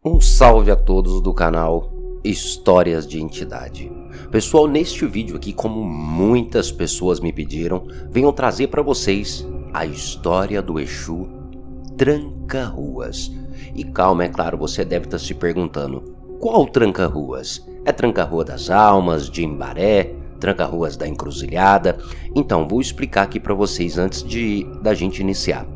Um salve a todos do canal Histórias de Entidade. Pessoal, neste vídeo aqui, como muitas pessoas me pediram, venho trazer para vocês a história do Exu Tranca-Ruas. E calma, é claro, você deve estar se perguntando, qual Tranca-Ruas? É Tranca-Rua das Almas, de Imbaré, Tranca-Ruas da Encruzilhada? Então, vou explicar aqui para vocês antes da gente iniciar.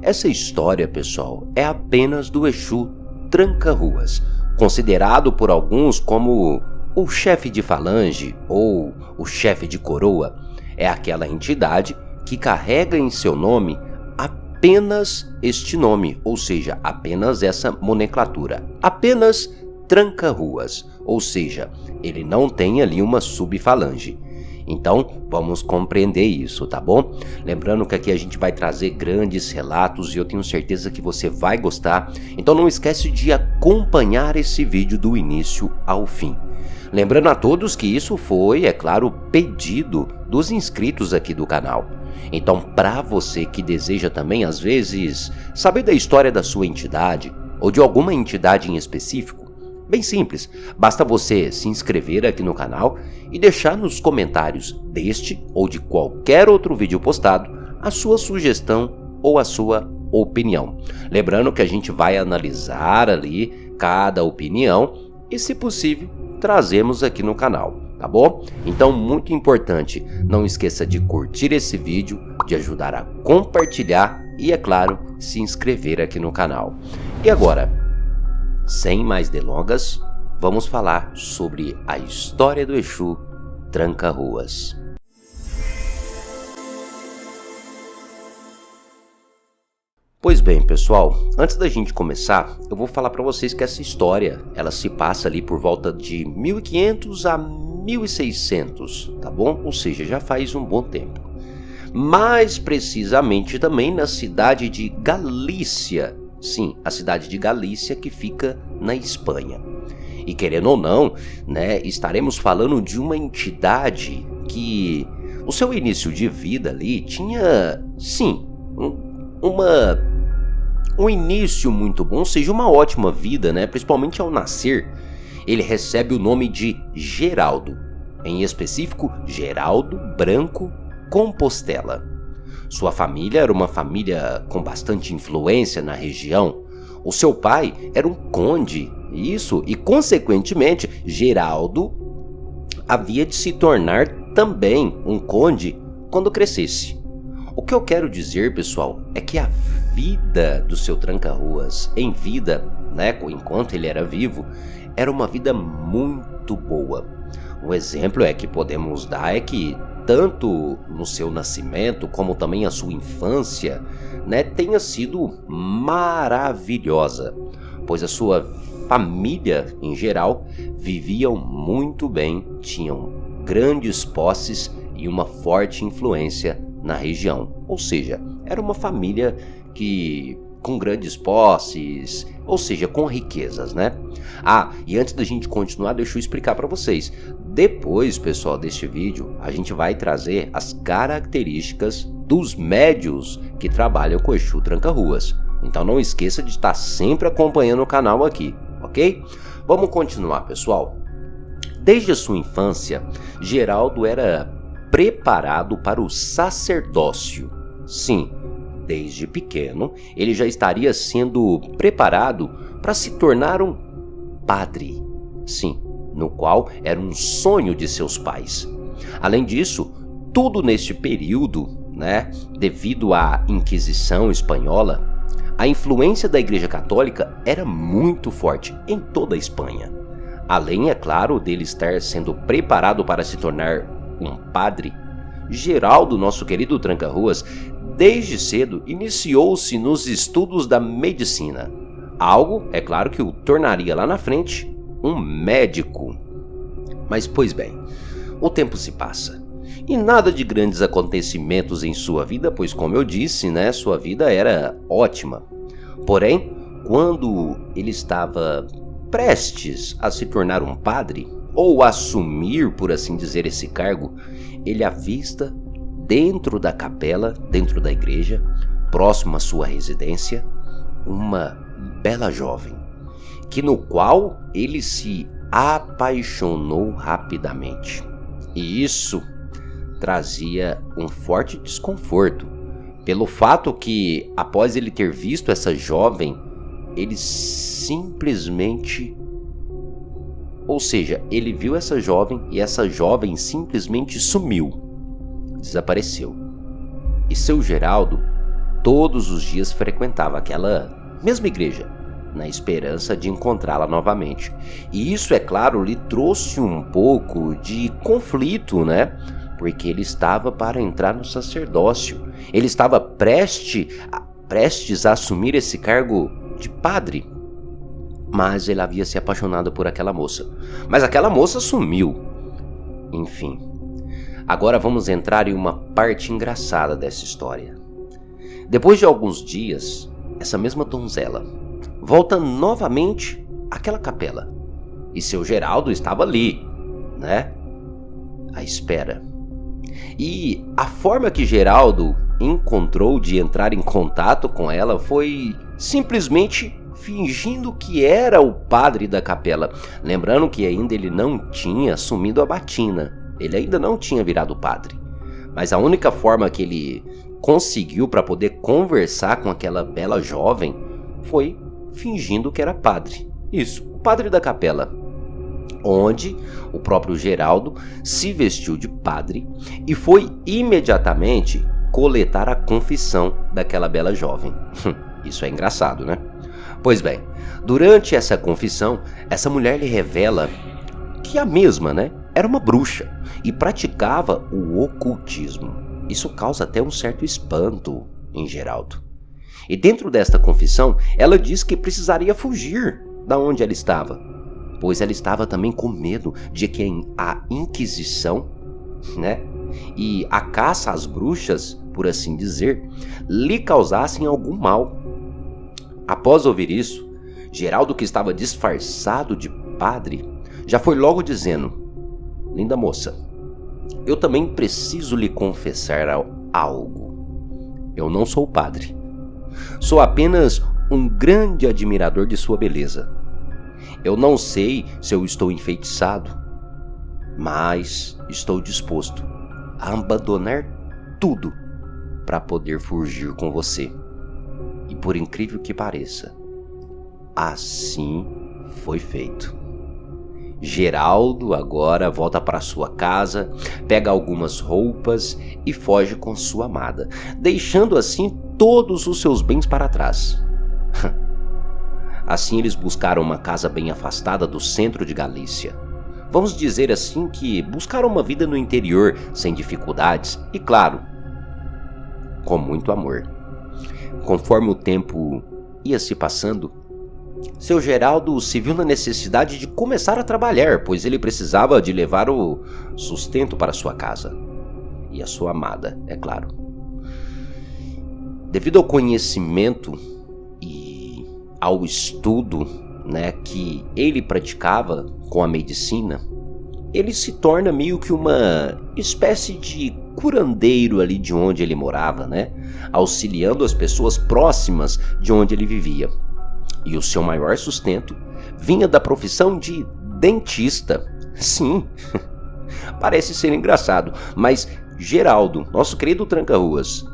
Essa história, pessoal, é apenas do Exu Tranca-Ruas, considerado por alguns como o chefe de falange ou o chefe de coroa. É aquela entidade que carrega em seu nome apenas este nome, ou seja, apenas essa nomenclatura, apenas Tranca-Ruas, ou seja, ele não tem ali uma subfalange. Então, vamos compreender isso, tá bom? Lembrando que aqui a gente vai trazer grandes relatos e eu tenho certeza que você vai gostar. Então não esquece de acompanhar esse vídeo do início ao fim. Lembrando a todos que isso foi, é claro, pedido dos inscritos aqui do canal. Então, para você que deseja também, às vezes, saber da história da sua entidade ou de alguma entidade em específico, bem simples, basta você se inscrever aqui no canal e deixar nos comentários deste ou de qualquer outro vídeo postado a sua sugestão ou a sua opinião. Lembrando que a gente vai analisar ali cada opinião e, se possível, trazemos aqui no canal, tá bom? Então, muito importante, não esqueça de curtir esse vídeo, de ajudar a compartilhar e, é claro, se inscrever aqui no canal. E agora, sem mais delongas, vamos falar sobre a história do Exu Tranca-Ruas. Pois bem, pessoal, antes da gente começar, eu vou falar para vocês que essa história, ela se passa ali por volta de 1500 a 1600, tá bom? Ou seja, já faz um bom tempo. Mais precisamente também na cidade de Galícia. Sim, a cidade de Galícia, que fica na Espanha. E querendo ou não, né, estaremos falando de uma entidade que o seu início de vida ali tinha, sim, um início muito bom, ou seja, uma ótima vida, né? Principalmente ao nascer, ele recebe o nome de Geraldo, em específico, Geraldo Branco Compostela. Sua família era uma família com bastante influência na região. O seu pai era um conde, isso, e consequentemente, Geraldo havia de se tornar também um conde quando crescesse. O que eu quero dizer, pessoal, é que a vida do seu Tranca-Ruas, em vida, né, enquanto ele era vivo, era uma vida muito boa. Um exemplo que podemos dar é que tanto no seu nascimento como também a sua infância, né, tenha sido maravilhosa, pois a sua família em geral viviam muito bem, tinham grandes posses e uma forte influência na região, ou seja, era uma família que com grandes posses, ou seja, com riquezas, né? E antes da gente continuar, deixa eu explicar para vocês. Depois, pessoal, deste vídeo, a gente vai trazer as características dos médios que trabalham com o Exu Tranca-Ruas. Então não esqueça de estar sempre acompanhando o canal aqui, ok? Vamos continuar, pessoal. Desde a sua infância, Geraldo era preparado para o sacerdócio. Sim, desde pequeno, ele já estaria sendo preparado para se tornar um padre. Sim, no qual era um sonho de seus pais. Além disso, tudo neste período, né, devido à Inquisição espanhola, a influência da Igreja Católica era muito forte em toda a Espanha. Além, é claro, dele estar sendo preparado para se tornar um padre, Geraldo, nosso querido Tranca-Ruas, desde cedo iniciou-se nos estudos da medicina. Algo, é claro, que o tornaria lá na frente um médico. Mas, pois bem, o tempo se passa. E nada de grandes acontecimentos em sua vida, pois, como eu disse, né, sua vida era ótima. Porém, quando ele estava prestes a se tornar um padre, ou assumir, por assim dizer, esse cargo, ele avista dentro da capela, dentro da igreja, próximo à sua residência, uma bela jovem, no qual ele se apaixonou rapidamente. E isso trazia um forte desconforto, pelo fato que, após ele ter visto essa jovem, ele simplesmente... Ou seja, ele viu essa jovem e essa jovem simplesmente sumiu, desapareceu. E seu Geraldo todos os dias frequentava aquela mesma igreja, na esperança de encontrá-la novamente. E isso, é claro, lhe trouxe um pouco de conflito, né? Porque ele estava para entrar no sacerdócio. Ele estava prestes a assumir esse cargo de padre. Mas ele havia se apaixonado por aquela moça. Mas aquela moça sumiu. Enfim. Agora vamos entrar em uma parte engraçada dessa história. Depois de alguns dias, essa mesma donzela volta novamente àquela capela. E seu Geraldo estava ali, né? À espera. E a forma que Geraldo encontrou de entrar em contato com ela foi simplesmente fingindo que era o padre da capela. Lembrando que ainda ele não tinha assumido a batina. Ele ainda não tinha virado padre. Mas a única forma que ele conseguiu para poder conversar com aquela bela jovem foi fingindo que era padre. Isso, o padre da capela. Onde o próprio Geraldo se vestiu de padre e foi imediatamente coletar a confissão daquela bela jovem. Isso é engraçado, né? Pois bem, durante essa confissão, essa mulher lhe revela que a mesma, né, era uma bruxa e praticava o ocultismo. Isso causa até um certo espanto em Geraldo. E dentro desta confissão, ela diz que precisaria fugir da onde ela estava, pois ela estava também com medo de que a Inquisição, né, e a caça às bruxas, por assim dizer, lhe causassem algum mal. Após ouvir isso, Geraldo, que estava disfarçado de padre, já foi logo dizendo: linda moça, eu também preciso lhe confessar algo. Eu não sou padre. Sou apenas um grande admirador de sua beleza. Eu não sei se eu estou enfeitiçado, mas estou disposto a abandonar tudo para poder fugir com você. E por incrível que pareça, assim foi feito. Geraldo agora volta para sua casa, pega algumas roupas e foge com sua amada, deixando assim todos os seus bens para trás. Assim eles buscaram uma casa bem afastada do centro de Galícia. Vamos dizer assim que buscaram uma vida no interior, sem dificuldades e, claro, com muito amor. Conforme o tempo ia se passando, seu Geraldo se viu na necessidade de começar a trabalhar, pois ele precisava de levar o sustento para sua casa. E a sua amada, é claro. Devido ao conhecimento e ao estudo, né, que ele praticava com a medicina, ele se torna meio que uma espécie de curandeiro ali de onde ele morava, né, auxiliando as pessoas próximas de onde ele vivia. E o seu maior sustento vinha da profissão de dentista. Sim, parece ser engraçado, mas Geraldo, nosso querido tranca-ruas,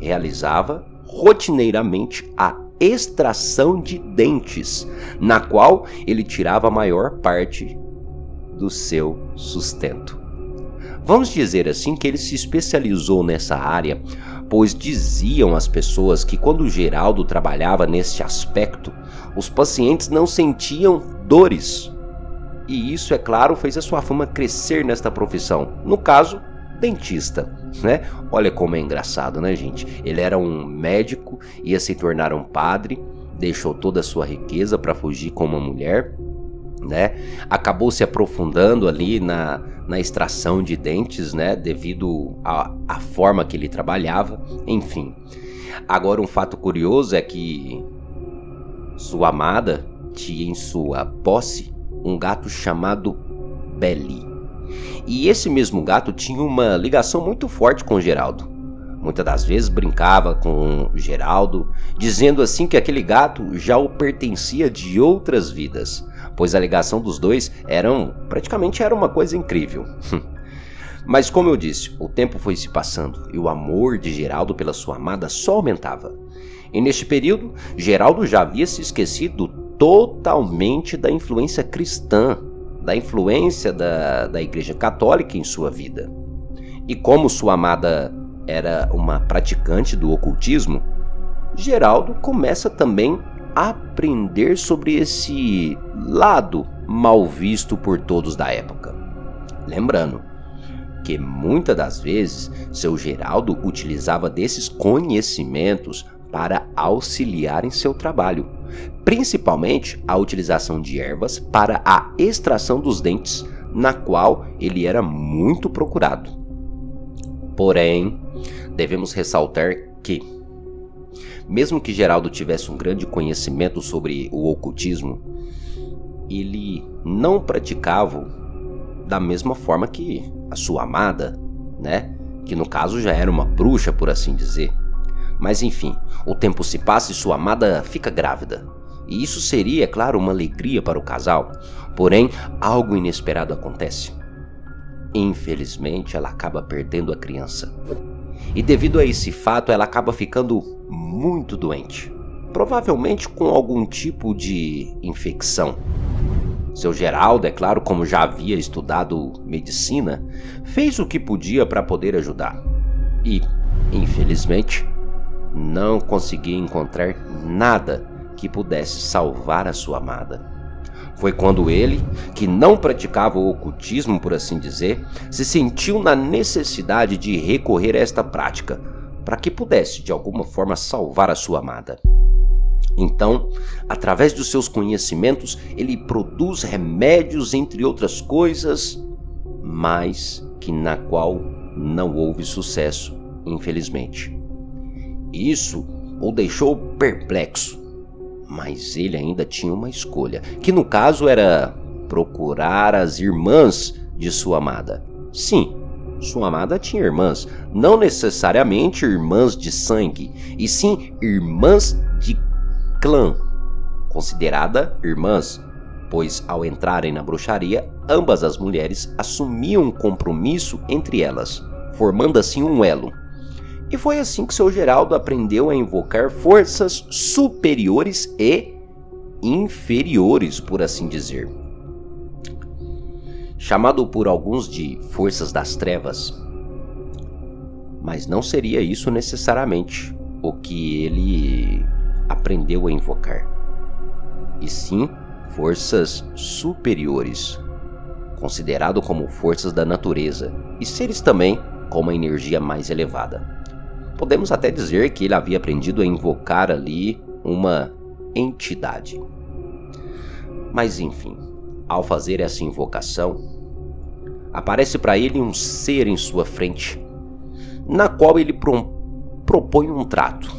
realizava rotineiramente a extração de dentes, na qual ele tirava a maior parte do seu sustento. Vamos dizer assim que ele se especializou nessa área, pois diziam as pessoas que quando Geraldo trabalhava nesse aspecto, os pacientes não sentiam dores. E isso, é claro, fez a sua fama crescer nesta profissão, no caso, dentista, né? Olha como é engraçado, né, gente? Ele era um médico, ia se tornar um padre, deixou toda a sua riqueza para fugir com uma mulher, né? Acabou se aprofundando ali na extração de dentes, né? Devido à forma que ele trabalhava, enfim. Agora, um fato curioso é que sua amada tinha em sua posse um gato chamado Belly. E esse mesmo gato tinha uma ligação muito forte com Geraldo. Muitas das vezes brincava com Geraldo, dizendo assim que aquele gato já o pertencia de outras vidas, pois a ligação dos dois praticamente era uma coisa incrível. Mas como eu disse, o tempo foi se passando e o amor de Geraldo pela sua amada só aumentava. E neste período, Geraldo já havia se esquecido totalmente da influência cristã, da influência da Igreja Católica em sua vida. E como sua amada era uma praticante do ocultismo, Geraldo começa também a aprender sobre esse lado mal visto por todos da época. Lembrando que muitas das vezes seu Geraldo utilizava desses conhecimentos para auxiliar em seu trabalho, principalmente a utilização de ervas para a extração dos dentes, na qual ele era muito procurado. Porém, devemos ressaltar que, mesmo que Geraldo tivesse um grande conhecimento sobre o ocultismo, ele não praticava da mesma forma que a sua amada, né? Que no caso já era uma bruxa, por assim dizer. Mas enfim, o tempo se passa e sua amada fica grávida. E isso seria, é claro, uma alegria para o casal. Porém, algo inesperado acontece. Infelizmente, ela acaba perdendo a criança. E devido a esse fato, ela acaba ficando muito doente. Provavelmente com algum tipo de infecção. Seu Geraldo, é claro, como já havia estudado medicina, fez o que podia para poder ajudar. E, infelizmente, não conseguia encontrar nada que pudesse salvar a sua amada. Foi quando ele, que não praticava o ocultismo, por assim dizer, se sentiu na necessidade de recorrer a esta prática, para que pudesse, de alguma forma, salvar a sua amada. Então, através dos seus conhecimentos, ele produz remédios, entre outras coisas, mas que na qual não houve sucesso, infelizmente. Isso o deixou perplexo, mas ele ainda tinha uma escolha, que no caso era procurar as irmãs de sua amada. Sim, sua amada tinha irmãs, não necessariamente irmãs de sangue, e sim irmãs de clã, considerada irmãs, pois ao entrarem na bruxaria, ambas as mulheres assumiam um compromisso entre elas, formando assim um elo. E foi assim que seu Geraldo aprendeu a invocar forças superiores e inferiores, por assim dizer. Chamado por alguns de forças das trevas, mas não seria isso necessariamente o que ele aprendeu a invocar, e sim forças superiores, considerado como forças da natureza, e seres também com uma energia mais elevada. Podemos até dizer que ele havia aprendido a invocar ali uma entidade. Mas enfim, ao fazer essa invocação, aparece para ele um ser em sua frente, na qual ele propõe um trato,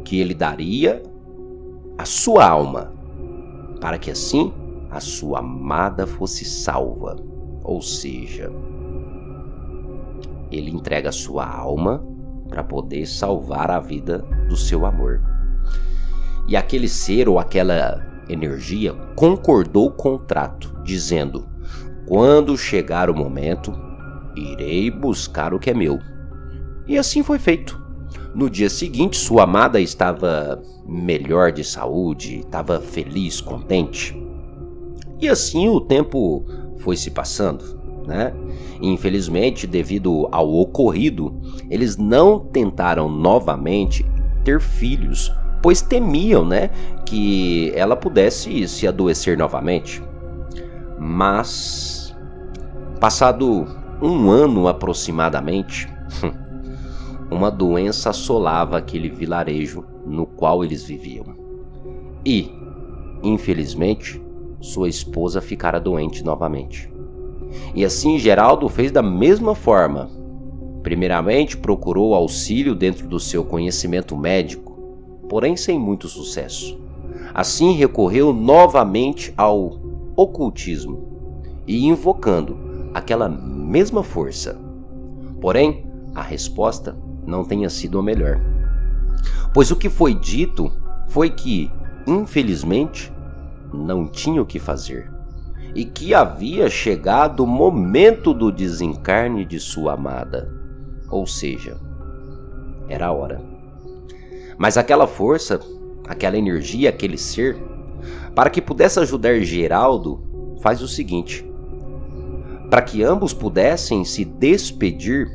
que ele daria a sua alma, para que assim a sua amada fosse salva. Ou seja, ele entrega a sua alma para poder salvar a vida do seu amor. E aquele ser ou aquela energia concordou com o trato, dizendo: quando chegar o momento, irei buscar o que é meu. E assim foi feito. No dia seguinte, sua amada estava melhor de saúde, estava feliz, contente. E assim o tempo foi se passando, né? Infelizmente, devido ao ocorrido, eles não tentaram novamente ter filhos, pois temiam, né, que ela pudesse se adoecer novamente. Mas, passado um ano aproximadamente, uma doença assolava aquele vilarejo no qual eles viviam. E, infelizmente, sua esposa ficara doente novamente. E assim Geraldo fez da mesma forma. Primeiramente procurou auxílio dentro do seu conhecimento médico, porém sem muito sucesso. Assim recorreu novamente ao ocultismo e invocando aquela mesma força. Porém, a resposta não tenha sido a melhor. Pois o que foi dito foi que, infelizmente, não tinha o que fazer, e que havia chegado o momento do desencarne de sua amada. Ou seja, era a hora. Mas aquela força, aquela energia, aquele ser, para que pudesse ajudar Geraldo, faz o seguinte: para que ambos pudessem se despedir,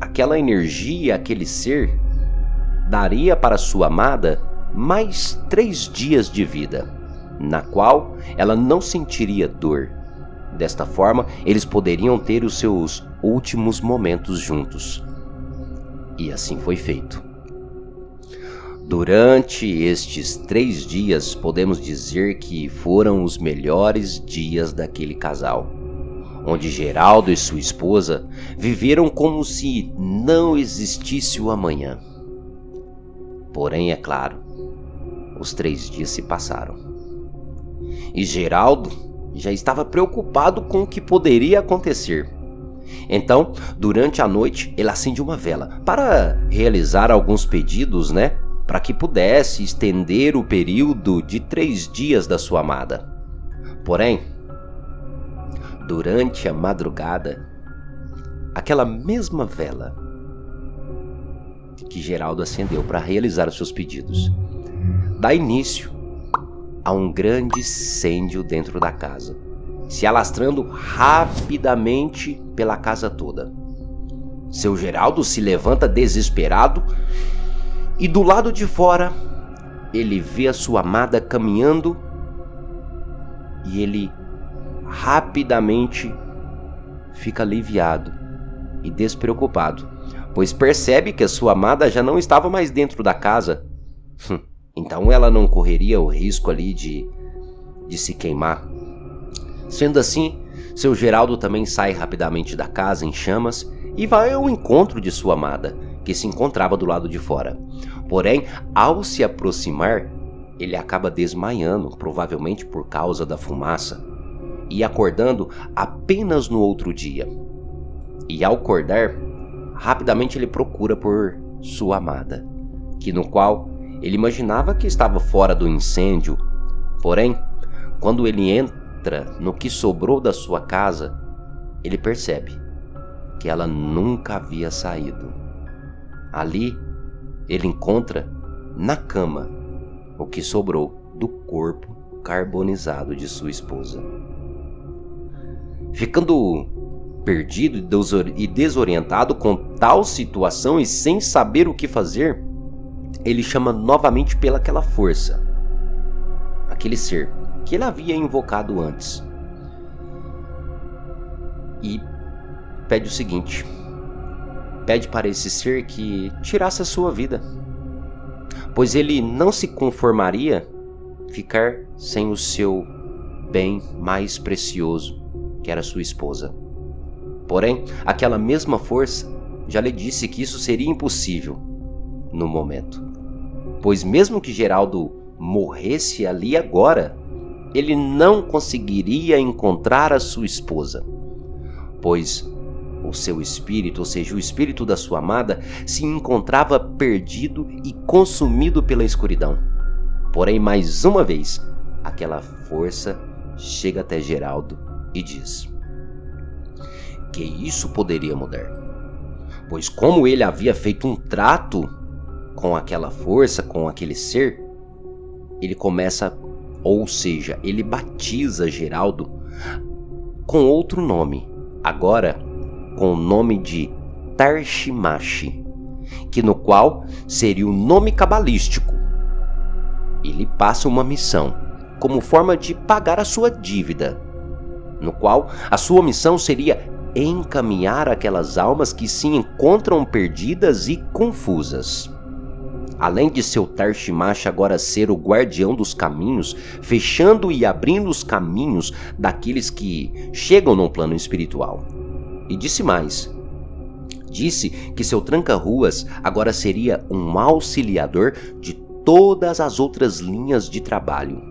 aquela energia, aquele ser, daria para sua amada mais 3 dias de vida, na qual ela não sentiria dor. Desta forma, eles poderiam ter os seus últimos momentos juntos. E assim foi feito. Durante estes 3 dias, podemos dizer que foram os melhores dias daquele casal, onde Geraldo e sua esposa viveram como se não existisse o amanhã. Porém, é claro, os 3 dias se passaram. E Geraldo já estava preocupado com o que poderia acontecer. Então, durante a noite, ele acende uma vela para realizar alguns pedidos, para que pudesse estender o período de 3 dias da sua amada. Porém, durante a madrugada, aquela mesma vela que Geraldo acendeu para realizar os seus pedidos dá início a um grande incêndio dentro da casa, se alastrando rapidamente pela casa toda. Seu Geraldo se levanta desesperado e do lado de fora ele vê a sua amada caminhando e ele rapidamente fica aliviado e despreocupado, pois percebe que a sua amada já não estava mais dentro da casa. Então ela não correria o risco ali de se queimar. Sendo assim, seu Geraldo também sai rapidamente da casa em chamas e vai ao encontro de sua amada, que se encontrava do lado de fora. Porém, ao se aproximar, ele acaba desmaiando, provavelmente por causa da fumaça, e acordando apenas no outro dia. E ao acordar, rapidamente ele procura por sua amada, que no qual ele imaginava que estava fora do incêndio. Porém, quando ele entra no que sobrou da sua casa, ele percebe que ela nunca havia saído. Ali, ele encontra na cama o que sobrou do corpo carbonizado de sua esposa. Ficando perdido e desorientado com tal situação e sem saber o que fazer, ele chama novamente pelaquela força, aquele ser que ele havia invocado antes, e pede o seguinte: pede para esse ser que tirasse a sua vida, pois ele não se conformaria ficar sem o seu bem mais precioso, que era sua esposa. Porém, aquela mesma força já lhe disse que isso seria impossível no momento, pois mesmo que Geraldo morresse ali agora, ele não conseguiria encontrar a sua esposa, pois o seu espírito, ou seja, o espírito da sua amada, se encontrava perdido e consumido pela escuridão. Porém, mais uma vez, aquela força chega até Geraldo e diz que isso poderia mudar, pois como ele havia feito um trato com aquela força, com aquele ser, ele começa, ou seja, ele batiza Geraldo com outro nome, agora com o nome de Tarshimash, que no qual seria o nome cabalístico. Ele passa uma missão como forma de pagar a sua dívida, no qual a sua missão seria encaminhar aquelas almas que se encontram perdidas e confusas. Além de seu Tarshimash agora ser o guardião dos caminhos, fechando e abrindo os caminhos daqueles que chegam no plano espiritual. E disse mais, disse que seu tranca-ruas agora seria um auxiliador de todas as outras linhas de trabalho,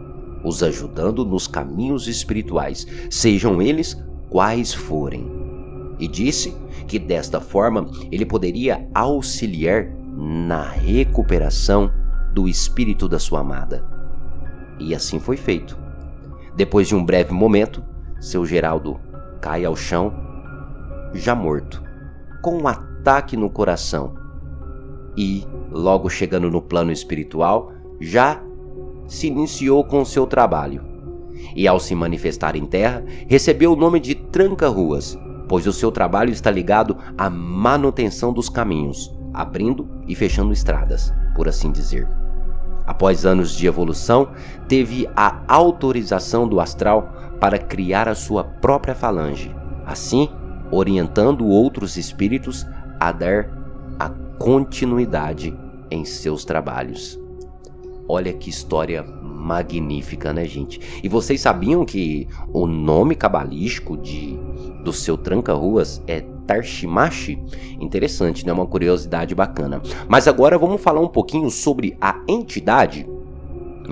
os ajudando nos caminhos espirituais, sejam eles quais forem. E disse que desta forma ele poderia auxiliar na recuperação do espírito da sua amada. E assim foi feito. Depois de um breve momento, seu Geraldo cai ao chão, já morto, com um ataque no coração. E, logo chegando no plano espiritual, já se iniciou com seu trabalho. E ao se manifestar em terra, recebeu o nome de Tranca-Ruas, pois o seu trabalho está ligado à manutenção dos caminhos, abrindo e fechando estradas, por assim dizer. Após anos de evolução, teve a autorização do astral para criar a sua própria falange, assim orientando outros espíritos a dar a continuidade em seus trabalhos. Olha que história magnífica, né, gente? E vocês sabiam que o nome cabalístico do seu Tranca-Ruas é Tarshimashi? Interessante, né? Uma curiosidade bacana. Mas agora vamos falar um pouquinho sobre a entidade,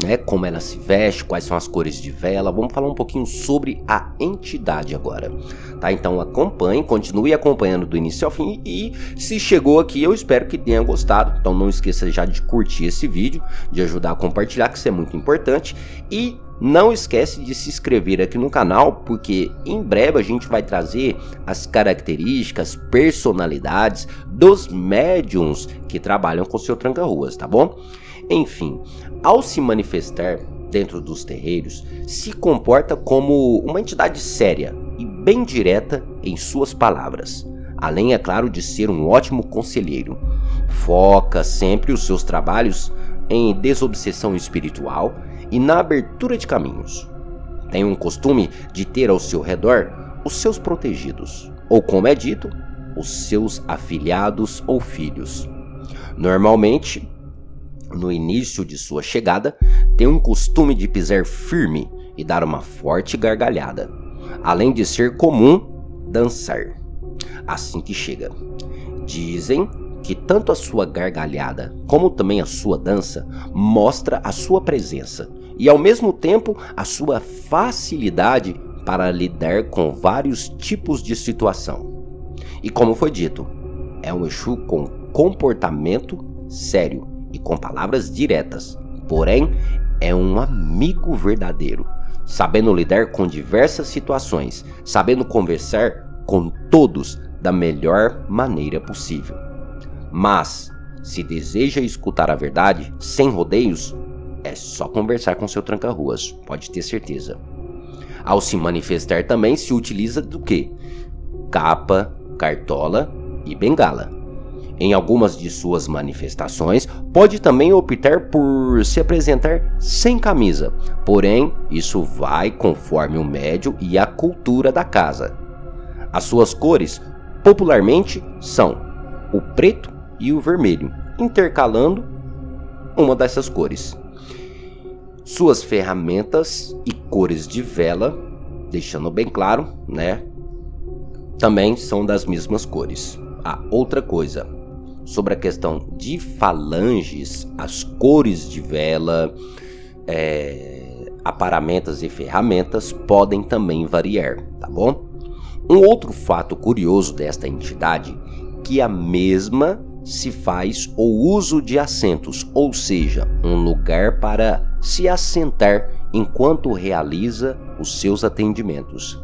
né? Como ela se veste, quais são as cores de vela. Vamos falar um pouquinho sobre a entidade agora, tá? Então acompanhe, continue acompanhando do início ao fim, e se chegou aqui eu espero que tenha gostado. Então não esqueça já de curtir esse vídeo, de ajudar a compartilhar, que isso é muito importante, e não esquece de se inscrever aqui no canal, porque em breve a gente vai trazer as características, personalidades dos médiums que trabalham com o seu Tranca-Ruas, tá bom? Enfim, ao se manifestar dentro dos terreiros, se comporta como uma entidade séria e bem direta em suas palavras, além, é claro, de ser um ótimo conselheiro. Foca sempre os seus trabalhos em desobsessão espiritual e na abertura de caminhos. Tem um costume de ter ao seu redor os seus protegidos, ou como é dito, os seus afilhados ou filhos. Normalmente, no início de sua chegada, tem um costume de pisar firme e dar uma forte gargalhada, além de ser comum dançar assim que chega. Dizem que tanto a sua gargalhada como também a sua dança mostra a sua presença e ao mesmo tempo a sua facilidade para lidar com vários tipos de situação. E como foi dito, é um Exu com comportamento sério e com palavras diretas, porém é um amigo verdadeiro, sabendo lidar com diversas situações, sabendo conversar com todos da melhor maneira possível. Mas, se deseja escutar a verdade, sem rodeios, é só conversar com seu Tranca-Ruas, pode ter certeza. Ao se manifestar também se utiliza do quê? Capa, cartola e bengala. Em algumas de suas manifestações, pode também optar por se apresentar sem camisa, porém, isso vai conforme o médium e a cultura da casa. As suas cores, popularmente, são o preto e o vermelho, intercalando uma dessas cores. Suas ferramentas e cores de vela, deixando bem claro, né, também são das mesmas cores. Outra coisa, sobre a questão de falanges, as cores de vela, aparamentas e ferramentas podem também variar, tá bom? Um outro fato curioso desta entidade, que a mesma se faz o uso de assentos, ou seja, um lugar para se assentar enquanto realiza os seus atendimentos.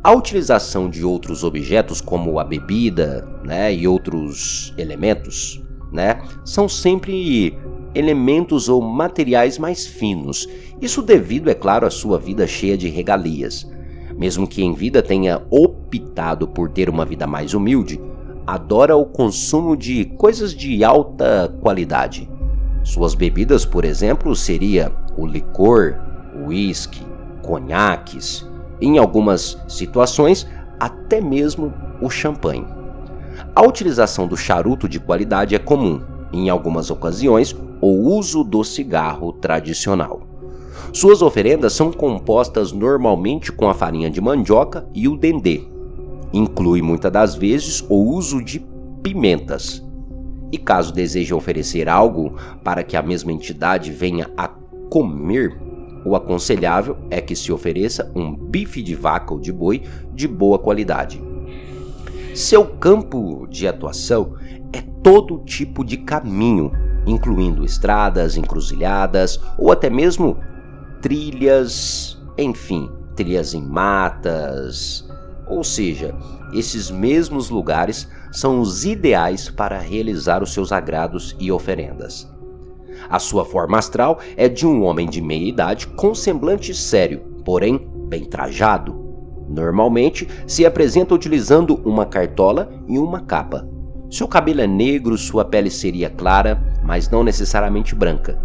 A utilização de outros objetos como a bebida, né, e outros elementos, né, são sempre elementos ou materiais mais finos. Isso devido, é claro, à sua vida cheia de regalias. Mesmo que em vida tenha optado por ter uma vida mais humilde, adora o consumo de coisas de alta qualidade. Suas bebidas, por exemplo, seria o licor, o uísque, conhaques, em algumas situações até mesmo o champanhe. A utilização do charuto de qualidade é comum, em algumas ocasiões, o uso do cigarro tradicional. Suas oferendas são compostas normalmente com a farinha de mandioca e o dendê. Inclui muitas das vezes o uso de pimentas. E caso deseje oferecer algo para que a mesma entidade venha a comer, o aconselhável é que se ofereça um bife de vaca ou de boi de boa qualidade. Seu campo de atuação é todo tipo de caminho, incluindo estradas, encruzilhadas ou até mesmo trilhas, enfim, trilhas em matas. Ou seja, esses mesmos lugares são os ideais para realizar os seus agrados e oferendas. A sua forma astral é de um homem de meia idade com semblante sério, porém bem trajado. Normalmente se apresenta utilizando uma cartola e uma capa. Seu cabelo é negro, sua pele seria clara, mas não necessariamente branca.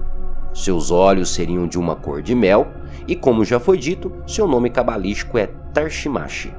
Seus olhos seriam de uma cor de mel e, como já foi dito, seu nome cabalístico é Tarshimashi.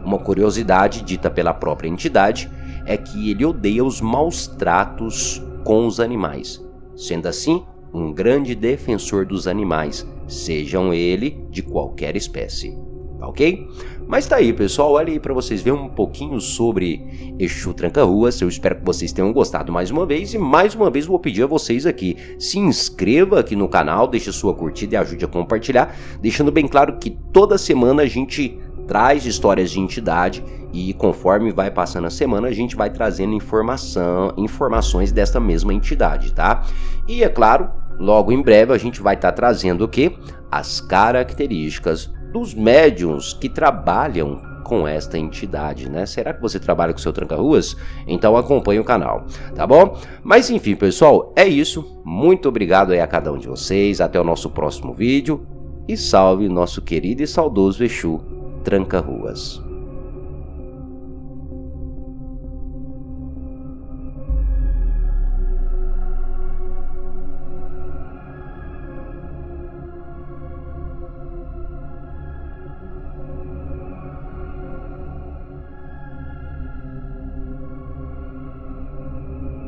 Uma curiosidade dita pela própria entidade é que ele odeia os maus tratos com os animais, sendo assim um grande defensor dos animais, sejam ele de qualquer espécie. Ok? Mas tá aí, pessoal, olha aí para vocês verem um pouquinho sobre Exu Tranca-Ruas. Eu espero que vocês tenham gostado mais uma vez, e mais uma vez vou pedir a vocês aqui, se inscreva aqui no canal, deixe sua curtida e ajude a compartilhar, deixando bem claro que toda semana a gente traz histórias de entidade e conforme vai passando a semana a gente vai trazendo informações desta mesma entidade, tá? E é claro, logo em breve a gente vai estar trazendo o quê? As características dos médiuns que trabalham com esta entidade, né? Será que você trabalha com o seu Tranca-Ruas? Então acompanhe o canal, tá bom? Mas enfim, pessoal, é isso. Muito obrigado aí a cada um de vocês. Até o nosso próximo vídeo. E salve nosso querido e saudoso Exu Tranca-Ruas.